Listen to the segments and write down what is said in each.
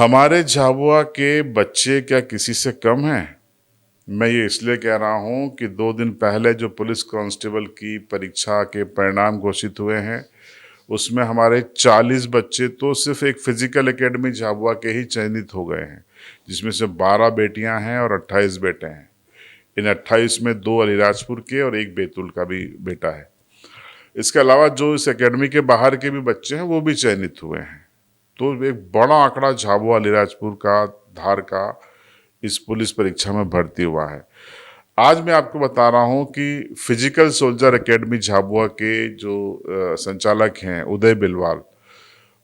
हमारे झाबुआ के बच्चे क्या किसी से कम हैं? मैं ये इसलिए कह रहा हूँ कि 2 दिन पहले जो पुलिस कांस्टेबल की परीक्षा के परिणाम घोषित हुए हैं, उसमें हमारे 40 बच्चे तो सिर्फ एक फिजिकल एकेडमी झाबुआ के ही चयनित हो गए हैं, जिसमें से 12 बेटियां हैं और 28 बेटे हैं। इन 28 में 2 अलीराजपुर के और एक बैतूल का भी बेटा है। इसके अलावा जो इस एकेडमी के बाहर के भी बच्चे हैं, वो भी चयनित हुए हैं। तो एक बड़ा आंकड़ा झाबुआ अलीराजपुर का, धार का इस पुलिस परीक्षा में भर्ती हुआ है। आज मैं आपको बता रहा हूं कि फिजिकल सोल्जर एकेडमी झाबुआ के जो संचालक हैं उदय बिलवाल,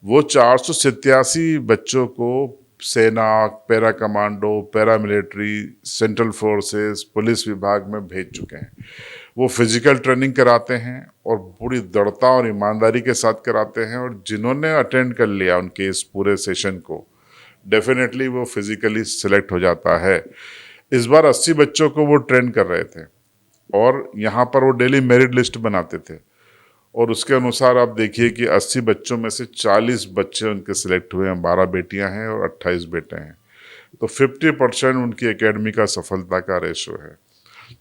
वो 487 बच्चों को सेना, para commando, paramilitary, central forces, police विभाग में भेज चुके हैं। वो फिजिकल ट्रेनिंग कराते हैं और पूरी दृढ़ता और ईमानदारी के साथ कराते हैं, और जिन्होंने अटेंड कर लिया उनके इस पूरे सेशन को, डेफिनेटली वो फिजिकली सिलेक्ट हो जाता है। इस बार 80 बच्चों को वो ट्रेन कर रहे थे और यहाँ पर वो डेली मेरिट लिस्ट बनाते थे, और उसके अनुसार आप देखिए कि 80 बच्चों में से 40 बच्चे उनके सिलेक्ट हुए हैं। 12 बेटियां हैं और 28 बेटे हैं। तो 50% उनकी एकेडमी का सफलता का रेशो है।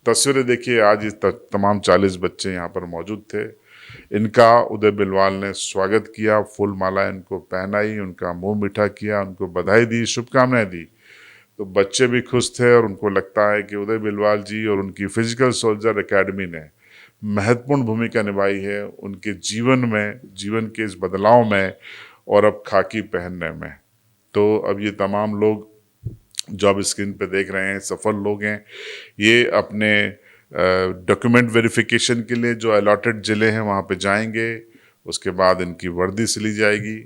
तस्वीरें देखिए, आज तमाम 40 बच्चे यहाँ पर मौजूद थे। इनका उदय बिलवाल ने स्वागत किया, फूल माला इनको पहनाई, उनका मुंह मीठा किया, उनको बधाई दी, शुभकामनाएं दी। तो बच्चे भी खुश थे और उनको लगता है कि उदय बिलवाल जी और उनकी फिजिकल सोल्जर एकेडमी ने महत्वपूर्ण भूमिका निभाई है उनके जीवन में, जीवन के इस बदलाव में और अब खाकी पहनने में। तो अब ये तमाम लोग जो आप स्क्रीन पे देख रहे हैं सफल लोग हैं। ये अपने डॉक्यूमेंट वेरिफिकेशन के लिए जो अलॉटेड जिले हैं वहाँ पे जाएंगे। उसके बाद इनकी वर्दी सिली जाएगी,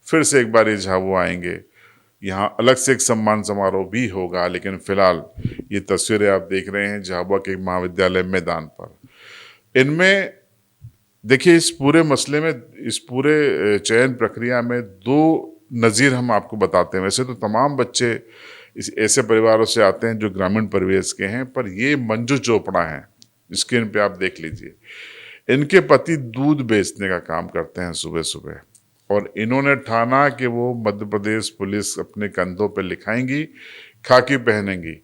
फिर से एक बार ये झाबुआ आएंगे। यहाँ अलग से एक सम्मान समारोह भी होगा, लेकिन फिलहाल ये तस्वीरें आप देख रहे हैं झाबुआ के महाविद्यालय मैदान पर। इनमें देखिए, इस पूरे मसले में, इस पूरे चयन प्रक्रिया में 2 नज़ीर हम आपको बताते हैं। वैसे तो तमाम बच्चे इस ऐसे परिवारों से आते हैं जो ग्रामीण परिवेश के हैं, पर ये मंजू चोपड़ा हैं, स्क्रीन पे आप देख लीजिए। इनके पति दूध बेचने का काम करते हैं सुबह सुबह, और इन्होंने ठाना कि वो मध्य प्रदेश पुलिस अपने कंधों पे लिखाएंगी, खाकी पहनेंगी।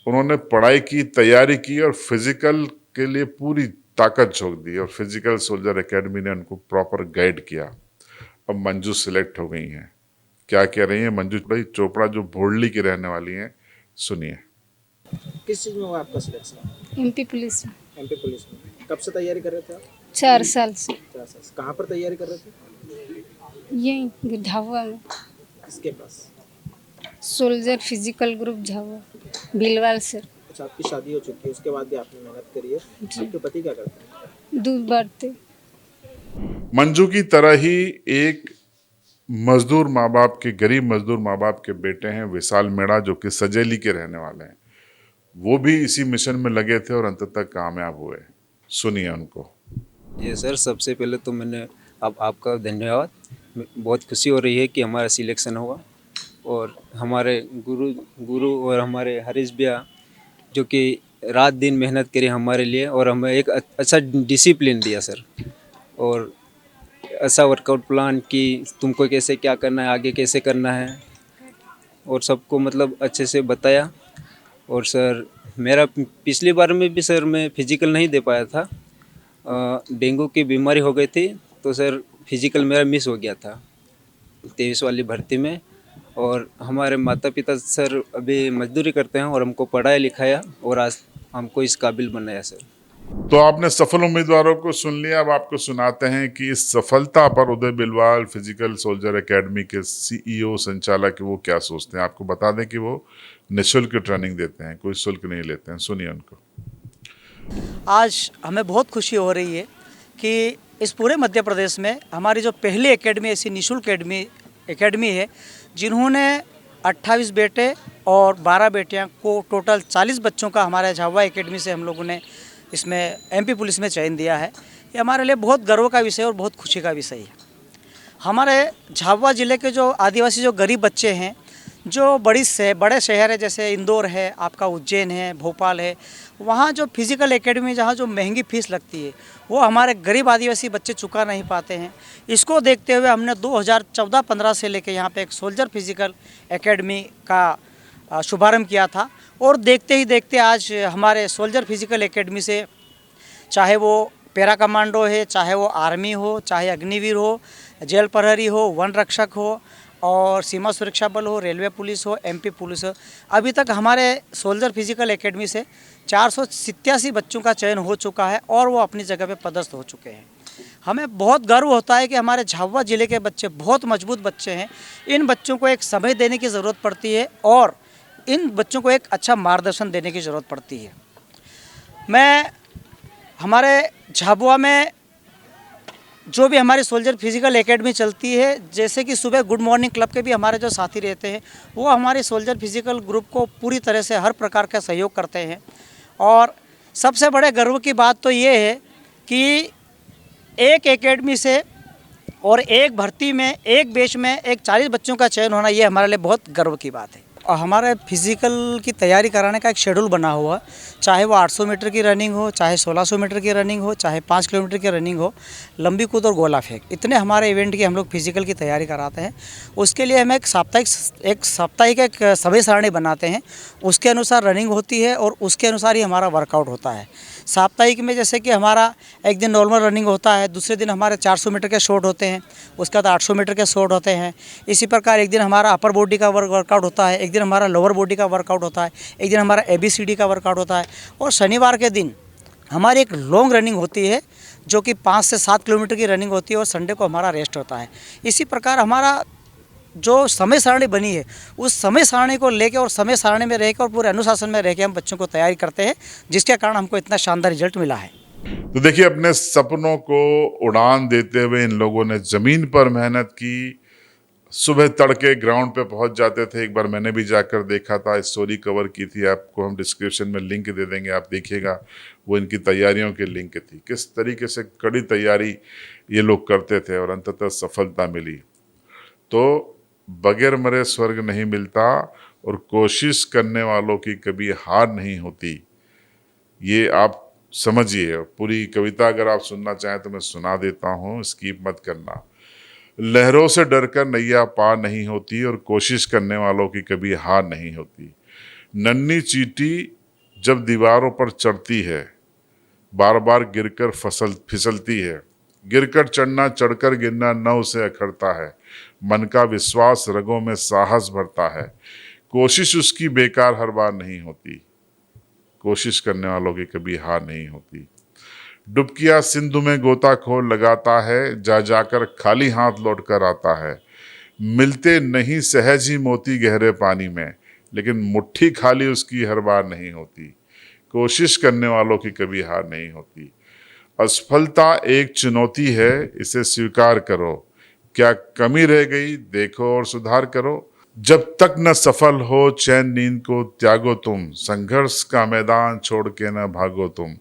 उन्होंने पढ़ाई की, तैयारी की और फिजिकल के लिए पूरी ताकत झोंक दी, और फिजिकल सोल्जर एकेडमी ने उनको प्रॉपर गाइड किया। अब मंजू सिलेक्ट हो गई हैं। क्या कह रही हैं मंजू भाई चोपड़ा, जो भोरली की रहने वाली हैं, सुनिए। किस चीज़ में हुआ आपका सिलेक्शन? एमपी पुलिस में। एमपी पुलिस में। कब से तैयारी कर रहे थे आप? 4 साल से। 4 साल से। कहाँ पर तैयारी कर रहे थे? यही झाबुआ में किसके पास? Soldier physical group Jhabua, Bilwal sir. अच्छा, आपकी शादी हो चुकी है, उसके बाद भी आपने मेहनत करी है। आपके पति क्या करते हैं? दूध बांटते। मंजू की तरह ही एक मजदूर माँ बाप के, गरीब मजदूर माँ बाप के बेटे हैं विशाल मेड़ा, जो कि सजेली के रहने वाले हैं। वो भी इसी मिशन में लगे थे और अंततः कामयाब हुए। सुनिए उनको। ये सर, सबसे पहले तो मैंने आपका धन्यवाद। बहुत खुशी हो रही है कि हमारा सिलेक्शन हुआ, और हमारे गुरु और हमारे हरीश भैया जो कि रात दिन मेहनत करी हमारे लिए, और हमें एक अच्छा डिसिप्लिन दिया सर, और ऐसा वर्कआउट प्लान कि तुमको कैसे क्या करना है, आगे कैसे करना है, और सबको मतलब अच्छे से बताया। और सर, मेरा पिछली बार में भी सर मैं फिजिकल नहीं दे पाया था। डेंगू की बीमारी हो गई थी, तो सर फिजिकल मेरा मिस हो गया था 23 वाली भर्ती में। और हमारे माता पिता सर अभी मजदूरी करते हैं और हमको पढ़ाया लिखाया और आज हमको इस काबिल बनाया सर। तो आपने सफल उम्मीदवारों को सुन लिया। अब आपको सुनाते हैं कि इस सफलता पर उदय बिलवाल, फिजिकल सोल्जर एकेडमी के CEO, संचालक, वो क्या सोचते हैं। आपको बता दें कि वो निःशुल्क ट्रेनिंग देते हैं, कोई शुल्क नहीं लेते हैं। सुनिए उनको। आज हमें बहुत खुशी हो रही है कि इस पूरे मध्य प्रदेश में हमारी जो पहली एकेडमी ऐसी निःशुल्क एकेडमी है, जिन्होंने 28 बेटे और 12 बेटियां को टोटल 40 बच्चों का हमारे झाबुआ एकेडमी से हम लोगों ने इसमें MP पुलिस में चयन दिया है। ये हमारे लिए बहुत गर्व का विषय और बहुत खुशी का विषय है। हमारे झाबुआ ज़िले के जो आदिवासी जो गरीब बच्चे हैं, जिन्होंने 28 बेटे और 12 बेटियां को टोटल 40 बच्चों का हमारे झाबुआ एकेडमी से हम लोगों ने इसमें MP पुलिस में चयन दिया है। ये हमारे लिए बहुत गर्व का विषय और बहुत खुशी का विषय है। हमारे झाबुआ जिले के जो आदिवासी जो गरीब बच्चे हैं, जो बड़े शहर है जैसे इंदौर है, आपका उज्जैन है, भोपाल है, वहाँ जो फिज़िकल एकेडमी जहाँ जो महंगी फ़ीस लगती है वो हमारे गरीब आदिवासी बच्चे चुका नहीं पाते हैं। इसको देखते हुए हमने 2014-15 से लेकर यहाँ पे एक सोल्जर फिज़िकल एकेडमी का शुभारंभ किया था और देखते ही देखते आज हमारे सोल्जर फिज़िकल एकेडमी से चाहे वो पैरा कमांडो है, चाहे वो आर्मी हो, चाहे अग्निवीर हो, जेल प्रहरी हो, वन रक्षक हो और सीमा सुरक्षा बल हो, रेलवे पुलिस हो, एमपी पुलिस हो, अभी तक हमारे सोल्जर फिज़िकल एकेडमी से 487 बच्चों का चयन हो चुका है और वो अपनी जगह पे पदस्थ हो चुके हैं। हमें बहुत गर्व होता है कि हमारे झाबुआ ज़िले के बच्चे बहुत मजबूत बच्चे हैं। इन बच्चों को एक समय देने की ज़रूरत पड़ती है और इन बच्चों को एक अच्छा मार्गदर्शन देने की ज़रूरत पड़ती है। मैं हमारे झाबुआ में जो भी हमारी सोल्जर फिज़िकल एकेडमी चलती है, जैसे कि सुबह गुड मॉर्निंग क्लब के भी हमारे जो साथी रहते हैं वो हमारे सोल्जर फिज़िकल ग्रुप को पूरी तरह से हर प्रकार का सहयोग करते हैं। और सबसे बड़े गर्व की बात तो ये है कि एक एकेडमी से और एक भर्ती में एक बैच में एक 40 बच्चों का चयन होना ये हमारे लिए बहुत गर्व की बात है। और हमारे फिज़िकल की तैयारी कराने का एक शेड्यूल बना हुआ है, चाहे वो 800 मीटर की रनिंग हो, चाहे 1600 मीटर की रनिंग हो, चाहे 5 किलोमीटर की रनिंग हो, लंबी कूद और गोला फेंक, इतने हमारे इवेंट की हम लोग फिज़िकल की तैयारी कराते हैं। उसके लिए हम एक साप्ताहिक एक समय सारणी बनाते हैं, उसके अनुसार रनिंग होती है और उसके अनुसार ही हमारा वर्कआउट होता है। साप्ताहिक में जैसे कि हमारा एक दिन नॉर्मल रनिंग होता है, दूसरे दिन हमारे 400 मीटर के शॉर्ट होते हैं, उसके बाद 800 मीटर के शॉर्ट होते हैं। इसी प्रकार एक दिन हमारा अपर बॉडी का वर्कआउट होता है, एक दिन हमारा लोअर बॉडी का वर्कआउट होता है, एक दिन हमारा ABCD का वर्कआउट होता है और शनिवार के दिन हमारी एक लॉन्ग रनिंग होती है जो कि 5 से 7 किलोमीटर की रनिंग होती है और संडे को हमारा रेस्ट होता है। इसी प्रकार हमारा जो समय सारणी बनी है उस समय सारणी को लेके और समय सारणी में रह के और पूरे अनुशासन में रह के हम बच्चों को तैयारी करते हैं, जिसके कारण हमको इतना शानदार रिजल्ट मिला है। तो देखिए, अपने सपनों को उड़ान देते हुए इन लोगों ने ज़मीन पर मेहनत की। सुबह तड़के ग्राउंड पे पहुंच जाते थे। एक बार मैंने भी जाकर देखा था, स्टोरी कवर की थी, आपको हम डिस्क्रिप्शन में लिंक दे देंगे, आप देखिएगा। वो इनकी तैयारियों की लिंक थी, किस तरीके से कड़ी तैयारी ये लोग करते थे और अंततः सफलता मिली। तो बगैर मरे स्वर्ग नहीं मिलता और कोशिश करने वालों की कभी हार नहीं होती। ये आप समझिए। पूरी कविता अगर आप सुनना चाहें तो मैं सुना देता हूँ, स्किप मत करना। लहरों से डरकर नैया पार नहीं होती और कोशिश करने वालों की कभी हार नहीं होती। नन्ही चींटी जब दीवारों पर चढ़ती है, बार बार गिरकर फिसलती है। गिरकर चढ़ना, चढ़कर गिरना न उसे अखरता है। मन का विश्वास रगों में साहस भरता है। कोशिश उसकी बेकार हर बार नहीं होती। कोशिश करने वालों की कभी हार नहीं होती। डुबकिया सिंधु में गोताखोर लगाता है, जा जाकर खाली हाथ लौट कर आता है। मिलते नहीं सहज ही मोती गहरे पानी में, लेकिन मुट्ठी खाली उसकी हर बार नहीं होती। कोशिश करने वालों की कभी हार नहीं होती। असफलता एक चुनौती है, इसे स्वीकार करो। क्या कमी रह गई देखो और सुधार करो। जब तक न सफल हो चैन नींद को त्यागो तुम। संघर्ष का मैदान छोड़ के न भागो तुम।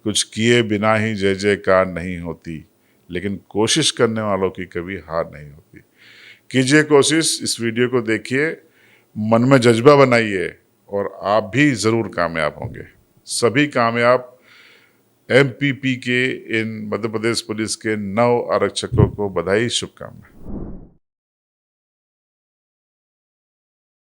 कुछ किए बिना ही जय जयकार नहीं होती, लेकिन कोशिश करने वालों की कभी हार नहीं होती। कीजिए कोशिश, इस वीडियो को देखिए, मन में जज्बा बनाइए और आप भी ज़रूर कामयाब होंगे। सभी कामयाब MPP के इन मध्य प्रदेश पुलिस के 9 आरक्षकों को बधाई, शुभकामनाएं।